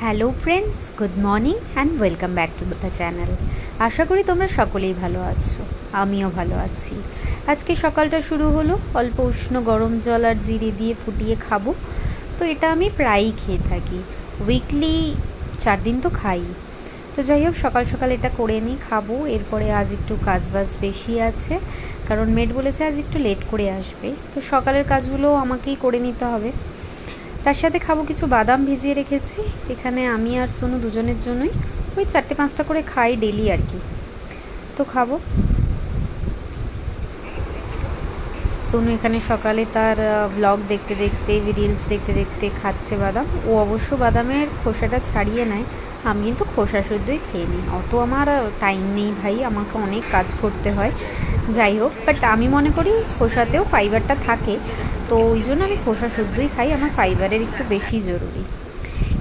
Hello friends, good morning and welcome back to the channel. আশা করি তোমরা সকলেই ভালো আছো, আমিও ভালো আছি। আজকে সকালটা শুরু হলো অল্প উষ্ণ গরম জল আর জিরে দিয়ে ফুটিয়ে খাবো। তো এটা আমি প্রায়ই খেয়ে থাকি, উইকলি 4 দিন তো খাই। তো যাই হোক, সকাল সকাল এটা করে নিই, খাবো। এরপরে আজ একটু কাজবাজ বেশি আছে, কারণ মেড বলেছে আজ একটু লেট করে আসবে, তো সকালের কাজগুলো আমাকেই করে নিতে হবে। তার সাথে খাবো কিছু বাদাম ভিজিয়ে রেখেছি, এখানে আমি আর সোনু দুজনের জন্যই ওই 4-5টা করে খাই ডেলি আর কি। তো খাবো। সোনু এখানে সকালে তার ব্লগ দেখতে দেখতে, রিলস দেখতে দেখতে খাচ্ছে বাদাম। ও অবশ্য বাদামের খোসাটা ছাড়িয়ে নেয়, আমি কিন্তু খোসা শুদ্ধই খেয়ে নিই। অত আমার টাইম নেই ভাই, আমাকে অনেক কাজ করতে হয়। যাই হোক, বাট আমি মনে করি খোসাতেও ফাইবারটা থাকে, তো ওই জন্য আমি খোসা শুদ্ধই খাই, আমার ফাইবারের একটু বেশি জরুরি।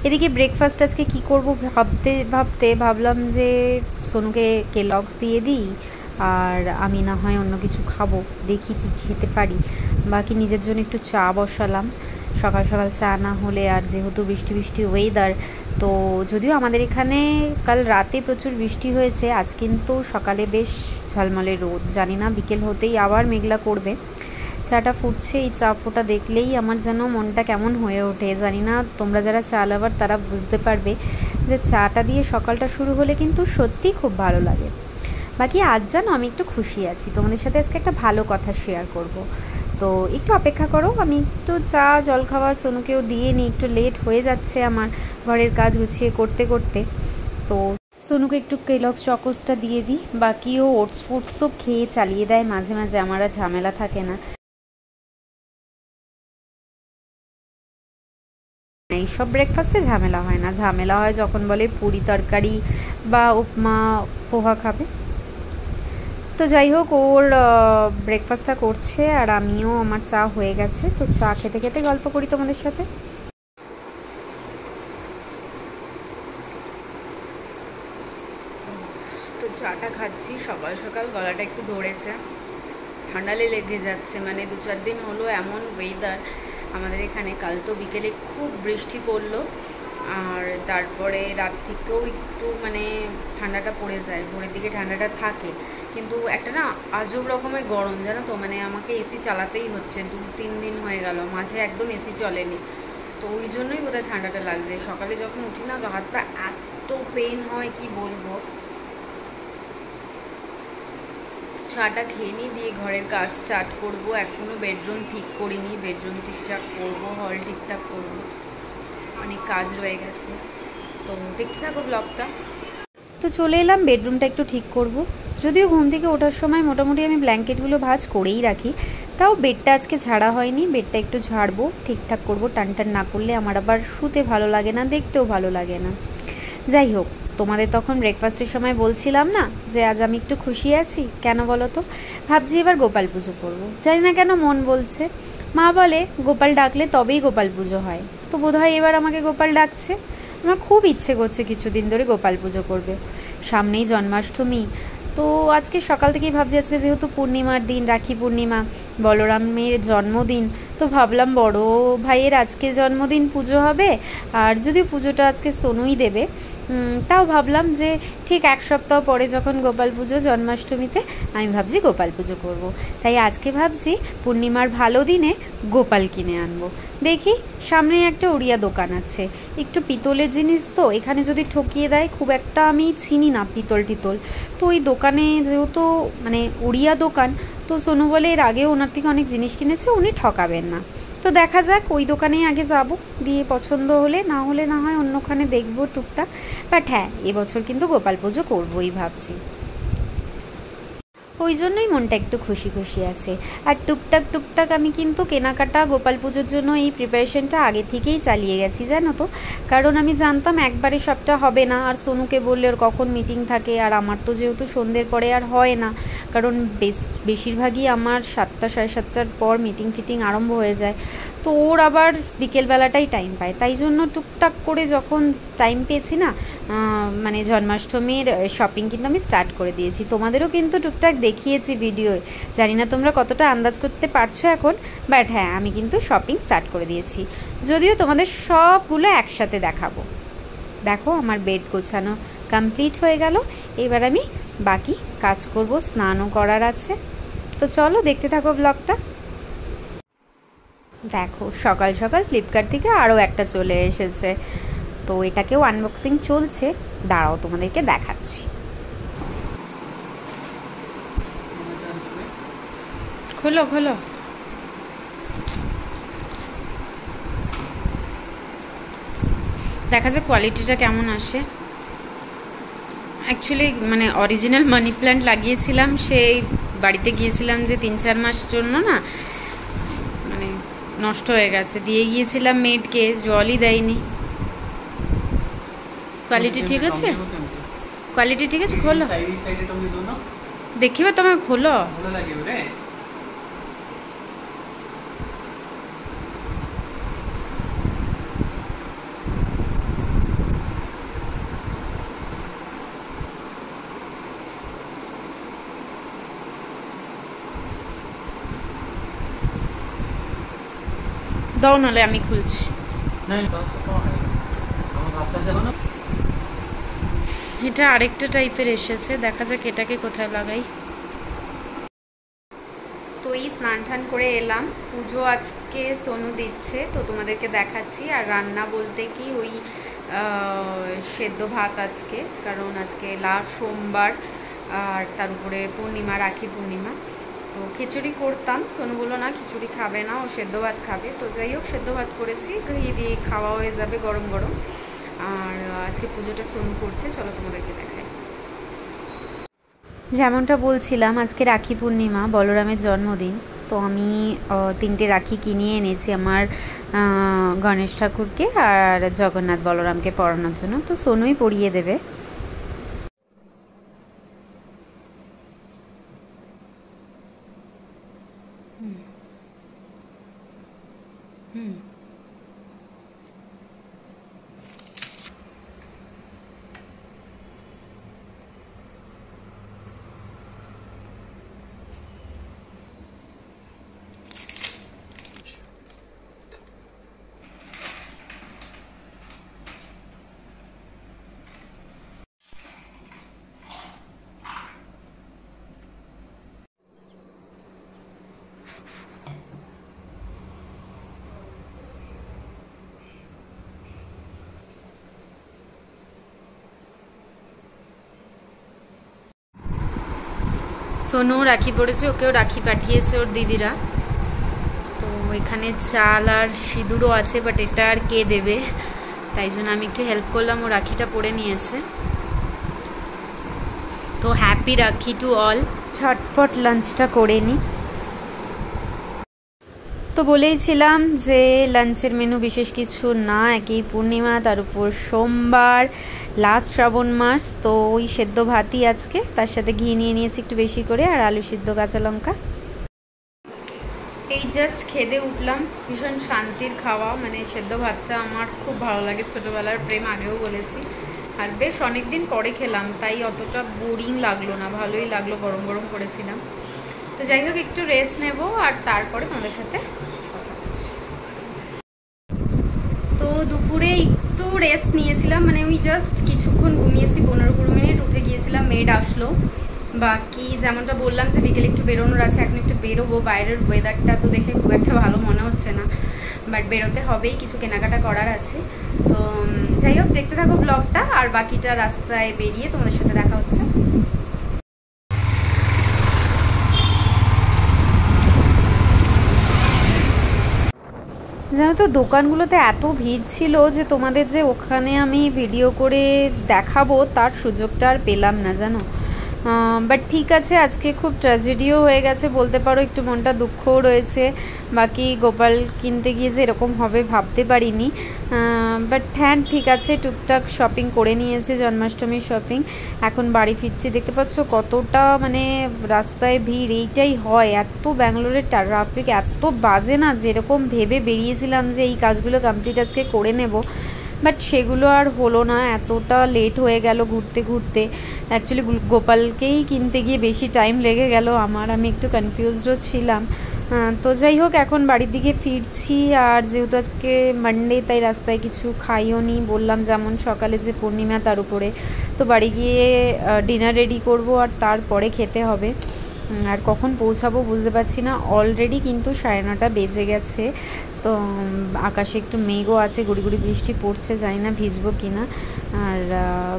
এদিকে ব্রেকফাস্ট আজকে কি করব ভাবতে ভাবতে ভাবলাম যে সোনুকে কেলগস দিয়ে দিই, আর আমি না হয় অন্য কিছু খাবো, দেখি কি খেতে পারি। বাকি নিজের জন্য একটু চা বসালাম, সকাল সকাল চা না হলে, আর যেহেতু বৃষ্টি বৃষ্টি ওয়েদার, তো যদিও আমাদের এখানে কাল রাতে প্রচুর বৃষ্টি হয়েছে, আজ কিন্তু সকালে বেশ ঝলমলে রোদ, জানি না বিকেল হতেই আবার মেঘলা করবে। চাটা ফুটছে, এই চা ফোটা দেখলেই আমার যেন মনটা কেমন হয়ে ওঠে। জানি না তোমরা যারা চা লাভার তারা বুঝতে পারবে যে চাটা দিয়ে সকালটা শুরু হলে কিন্তু সত্যিই খুব ভালো লাগে। বাকি আজ জানো আমি একটু খুশি আছি, তোমাদের সাথে আজকে একটা ভালো কথা শেয়ার করব। তো একটু অপেক্ষা করো, আমি একটু চা জল খাবার সোনুকেও দিয়ে নিই, একটু লেট হয়ে যাচ্ছে আমার ঘরের কাজ গুছিয়ে করতে করতে। তো সোনুকে একটু কেলগস চকোসটা দিয়ে দিই, বাকিও ওটস ফুটসও খেয়ে চালিয়ে দেয় মাঝে মাঝে, আমার আর ঝামেলা থাকে না। এইসব ব্রেকফাস্টে ঝামেলা হয় না, ঝামেলা হয় যখন বলে পুরি তরকারি বা উপমা পোহা খাবে। তো যাই হোক, ওর ব্রেকফাস্টটা করছে আর আমিও, আমার চা হয়ে গেছে, তো চা খেতে খেতে গল্প করি তোমাদের সাথে। তো চাটা খাচ্ছি, সকাল সকাল গলাটা একটু ধরেছে, ঠান্ডা লেগে যাচ্ছে, মানে 2-4 দিন হলো এমন ওয়েদার আমাদের এখানে। কাল তো বিকেলে খুব বৃষ্টি পড়লো, আর তারপরে রাত থেকেও একটু মানে ঠান্ডাটা পড়ে যায়, ভোরের দিকে ঠান্ডাটা থাকে, কিন্তু একটা না আজব রকমের গরম, জানো তো, মানে আমাকে এসি চালাতেই হচ্ছে, 2-3 দিন হয়ে গেল, মাঝে একদম এসি চলেনি। তো ওই জন্যই বোধহয় ঠান্ডাটা লাগছে। সকালে যখন উঠি না, তো হাত পা এত পেন হয় কি বলবো। চাটা খেয়ে নিই, দিয়ে ঘরের কাজ স্টার্ট করব। এখনও বেডরুম ঠিক করিনি, বেডরুম ঠিকঠাক করব, হল ঠিকঠাক করব, অনেক কাজ রয়ে গেছে। তো দেখতে থাকো ব্লগটা। তো চলে এলাম, বেডরুমটা একটু ঠিক করব। যদিও ঘুম থেকে ওঠার সময় মোটামুটি আমি ব্ল্যাঙ্কেটগুলো ভাঁজ করেই রাখি, তাও বেডটা আজকে ঝাড়া হয়নি, বেডটা একটু ঝাড়বো, ঠিকঠাক করব। টান টান না করলে আমার আবার শুতে ভালো লাগে না, দেখতেও ভালো লাগে না। যাই হোক, তোমাদের তখন ব্রেকফাস্টের সময় বলছিলাম না যে আজ আমি একটু খুশি আছি, কেন বলো তো? ভাবছি এবার গোপাল পুজো করবো, জানি না কেন মন বলছে। মা বলে গোপাল ডাকলে তবেই গোপাল পুজো হয়, তো বোধহয় এবার আমাকে গোপাল ডাকছে। আমার খুব ইচ্ছে করছে কিছুদিন ধরে গোপাল পুজো করবে। সামনেই জন্মাষ্টমী, তো আজকে সকাল থেকেই ভাবছি, আজকে যেহেতু পূর্ণিমার দিন, রাখি পূর্ণিমা, বলরামের জন্মদিন, তো ভাবলাম বড় ভাইয়ের আজকে জন্মদিন, পুজো হবে। আর যদিও পুজোটা আজকে সোনুই দেবে, তাও ভাবলাম যে ঠিক 1 সপ্তাহ পরে যখন গোপাল পুজো, জন্মাষ্টমীতে, আমি ভাবছি গোপাল পুজো করব। তাই আজকে ভাবছি পূর্ণিমার ভালো দিনে গোপাল কিনে আনবো। দেখি, সামনে একটা উড়িয়া দোকান আছে, একটু পিতলের জিনিস, তো এখানে যদি ঠকিয়ে দেয়, খুব একটা আমি চিনি না পিতল টিতল, তো ওই দোকানে যেহেতু মানে উড়িয়া দোকান, তো সোনু বলে এর আগেও ওনার থেকে অনেক জিনিস কিনেছে, উনি ঠকাবেন না। তো দেখা যাক, ওই দোকানেই আগে যাব, দিয়ে পছন্দ হলে, না হলে না হয় অন্যখানে দেখবো টুকটাক। বাট হ্যাঁ, এবছর কিন্তু গোপাল পুজো করবোই ভাবছি, ওই জন্যই মনটা একটু খুশি খুশি আছে। আর টুকটাক টুকটাক আমি কিন্তু কেনাকাটা গোপাল পুজোর জন্য এই প্রিপারেশনটা আগে থেকেই চালিয়ে গেছি, জানো তো, কারণ আমি জানতাম একবারে সবটা হবে না, আর সোনুকে বললে ওর কখন মিটিং থাকে, আর আমার তো যেহেতু সন্ধ্যের পরে আর হয় না, কারণ বেশিরভাগই আমার 7টা 7:30টার পর মিটিং ফিটিং আরম্ভ হয়ে যায়, তো ওর আবার বিকেলবেলাটাই টাইম পায়, তাই জন্য টুকটাক করে যখন টাইম পেয়েছি না, মানে জন্মাষ্টমীর শপিং কিন্তু আমি স্টার্ট করে দিয়েছি। তোমাদেরও কিন্তু টুকটাক দেখিয়েছি ভিডিওয়, জানি না তোমরা কতটা আন্দাজ করতে পারছো এখন, বাট হ্যাঁ, আমি কিন্তু শপিং স্টার্ট করে দিয়েছি, যদিও তোমাদের সবগুলো একসাথে দেখাবো। দেখো আমার বেড গোছানো কমপ্লিট হয়ে গেল। এবার আমি বাকি কাজ করব, স্নানও করার আছে। তো চলো দেখতে থাকো ব্লগটা। দেখো সকাল সকাল ফ্লিপকার্ট থেকে আরও একটা চলে এসেছে, তো এটাকেও আনবক্সিং চলছে। দাঁড়াও তোমাদেরকে দেখাচ্ছি। খোলো খোলো। দেখা যাক কোয়ালিটিটা কেমন আসে। অ্যাকচুয়ালি মানে অরিজিনাল মানি প্ল্যান্ট লাগিয়েছিলাম, সেই বাড়িতে গিয়েছিলাম যে 3-4 মাস জন্য না, মানে নষ্ট হয়ে গেছে। দিয়ে গিয়েছিলাম মেডকে, জলই দেয়নি। কোয়ালিটি ঠিক আছে? কোয়ালিটি ঠিক আছে? খোলো, দেখিবে তোমার, খোলো। দাও নালে আমি খুলছি। এটা আরেকটা টাইপের এসেছে, দেখা যাক এটাকে কোথায় লাগাই। তো এই স্নান টান করে এলাম, পুজো আজকে সোনু দিচ্ছে, তো তোমাদেরকে দেখাচ্ছি। আর রান্না বলতে কি ওই সেদ্ধ ভাত আজকে, কারণ আজকে লাস্ট সোমবার, আর তার উপরে পূর্ণিমা, রাখি পূর্ণিমা। তো খিচুড়ি করতাম, সোনু বললো না খিচুড়ি খাবে না, ও সেদ্ধ ভাত খাবে। তো যাই হোক সেদ্ধ ভাত করেছি, ঘি দিয়ে খাওয়া হয়ে যাবে গরম গরম। আর আজকে পুজোটা সোনু করছে, চলো তোমাদেরকে দেখাই। যেমনটা বলছিলাম আজকে রাখি পূর্ণিমা, বলরামের জন্মদিন। তো আমি 3টে রাখি কিনে এনেছি আমার গণেশ ঠাকুরকে আর জগন্নাথ বলরামকে পরানোর জন্য। তো সোনুই পরিয়ে দেবে। সোনু রাখি পড়েছে, ওকেও রাখি পাঠিয়েছে ওর দিদিরা। তো এখানে চাল আর সিঁদুরও আছে, বাট এটা আর কে দেবে, তাই জন্য আমি একটু হেল্প করলাম। ও রাখিটা পরে নিয়েছে। তো হ্যাপি রাখি টু অল। ঝটপট লাঞ্চটা করে নিই। তো বলেইছিলাম যে লাঞ্চের মেনু বিশেষ কিছু না, একই পূর্ণিমা, তার উপর সোমবার, লাস্ট শ্রাবণ মাস। তো ওই সেদ্ধ ভাতই আজকে, তার সাথে ঘি নিয়ে নিয়েছি একটু বেশি করে, আর আলু সিদ্ধ, কাঁচা লঙ্কা। এই জাস্ট খেতে উঠলাম, ভীষণ শান্তির খাওয়া। মানে সেদ্ধ ভাতটা আমার খুব ভালো লাগে, ছোটোবেলার প্রেম, আগেও বলেছি। আর বেশ অনেকদিন পরে খেলাম, তাই অতটা বোরিং লাগলো না, ভালোই লাগলো, গরম গরম করেছিলাম। তো যাই হোক একটু রেস্ট নেব, আর তারপরে তোমাদের সাথে কথা বলছি। তো দুপুরে একটু রেস্ট নিয়েছিলাম, মানে ওই জাস্ট কিছুক্ষণ ঘুমিয়েছি, 15-20 মিনিট, উঠে গিয়েছিলাম, মেড আসলো। বাকি যেমনটা বললাম যে বিকেলে একটু বেরোনোর আছে, এখন একটু বেরোবো। বাইরের ওয়েদারটা তো দেখে খুব একটা ভালো মনে হচ্ছে না, বাট বেরোতে হবেই, কিছু কেনাকাটা করার আছে। তো যাই হোক দেখতে থাকো ব্লগটা, আর বাকিটা রাস্তায় বেরিয়ে তোমাদের সাথে দেখা হচ্ছে। জানো তো দোকানগুলোতে এত ভিড় ছিল যে তোমাদের যে ওখানে আমি ভিডিও করে দেখাবো তার সুযোগটা আর পেলাম না, জানো। বাট ঠিক আছে, আজকে খুব ট্র্যাজেডিও হয়ে গেছে বলতে পারো, একটু মনটা দুঃখও রয়েছে। বাকি গোপাল কিনতে গিয়ে যে এরকম হবে ভাবতে পারিনি। বাট হ্যাঁ ঠিক আছে, টুকটাক শপিং করে নিয়েছি, জন্মাষ্টমীর শপিং। এখন বাড়ি ফিরছি, দেখতে পাচ্ছ কতটা মানে রাস্তায় ভিড়। এইটাই হয়, এত ব্যাঙ্গালোরের ট্রাফিক এত বাজে না, যেরকম ভেবে বেরিয়েছিলাম যে এই কাজগুলো কমপ্লিট আজকে করে নেব, বাট সেগুলো আর হলো না, এতটা লেট হয়ে গেল ঘুরতে ঘুরতে। অ্যাকচুয়ালি গোপালকেই কিনতে গিয়ে বেশি টাইম লেগে গেল আমার, আমি একটু কনফিউজডও ছিলাম। তো যাই হোক, এখন বাড়ির দিকে ফিরছি। আর যেহেতু আজকে মানডে, তাই রাস্তায় কিছু খাইও নি, বললাম যেমন সকালে যে পূর্ণিমা তার উপরে। তো বাড়ি গিয়ে ডিনার রেডি করব আর তারপরে খেতে হবে। আর কখন পৌঁছাবো বুঝতে পারছি না। অলরেডি কিন্তু 9:30 বেজে গেছে। তো আকাশে একটু মেঘও আছে, গুড়ি গুড়ি বৃষ্টি পড়ছে, জানি না ভিজবো কি না। আর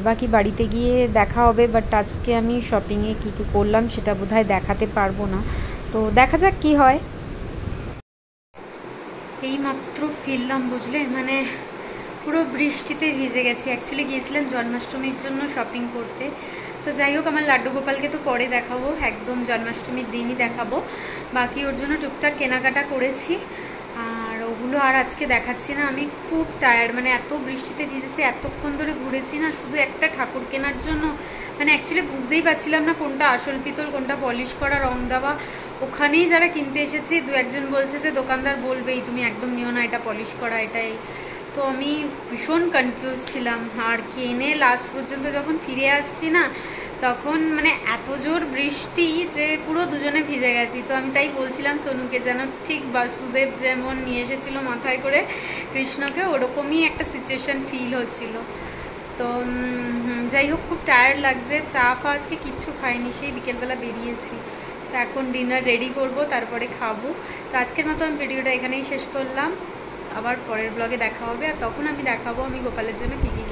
বাকি বাড়িতে গিয়ে দেখা হবে। বাট আজকে আমি শপিংয়ে কী কী করলাম সেটা বোধহয় দেখাতে পারবো না, তো দেখা যাক কি হয়। এই মাত্র ফিরলাম বুঝলে, মানে পুরো বৃষ্টিতে ভিজে গেছি। অ্যাকচুয়ালি গিয়েছিলাম জন্মাষ্টমীর জন্য শপিং করতে। তো যাই হোক, আমার লাড্ডু গোপালকে তো পরে দেখাবো, একদম জন্মাষ্টমীর দিনই দেখাবো। বাকি ওর জন্য টুকটাক কেনাকাটা করেছি, আর ওগুলো আর আজকে দেখাচ্ছি না। আমি খুব টায়ার্ড, মানে এত বৃষ্টিতে ভিজেছি, এতক্ষণ ধরে ঘুরেছি না শুধু একটা ঠাকুর কেনার জন্য। মানে অ্যাকচুয়ালি বুঝতেই পারছিলাম না কোনটা আসল পিতল, কোনটা পলিশ করা, রং দেওয়া। ওখানেই যারা কিনতে এসেছি দু একজন বলছে যে দোকানদার বলবেই, তুমি একদম নিও না, এটা পলিশ করা, এটাই। তো আমি ভীষণ কনফিউজ ছিলাম। আর কিনে লাস্ট পর্যন্ত যখন ফিরে আসছি না, তখন মানে এত জোর বৃষ্টি যে পুরো দুজনে ভিজে গেছি। তো আমি তাই বলছিলাম সোনুকে, যেন ঠিক বাসুদেব যেমন নিয়ে এসেছিলো মাথায় করে কৃষ্ণকে, ওরকমই একটা সিচুয়েশন ফিল হচ্ছিল। তো যাই হোক, খুব টায়ার্ড লাগছে। চা ফা আজকে কিচ্ছু খাইনি, সেই বিকেলবেলা বেরিয়েছি। তো এখন ডিনার রেডি করব, তারপরে খাবো। তো আজকের মতো আমি ভিডিওটা এখানেই শেষ করলাম। আবার পরের ব্লগে দেখা হবে, আর তখন আমি দেখাবো আমি গোপালের জন্য কী কী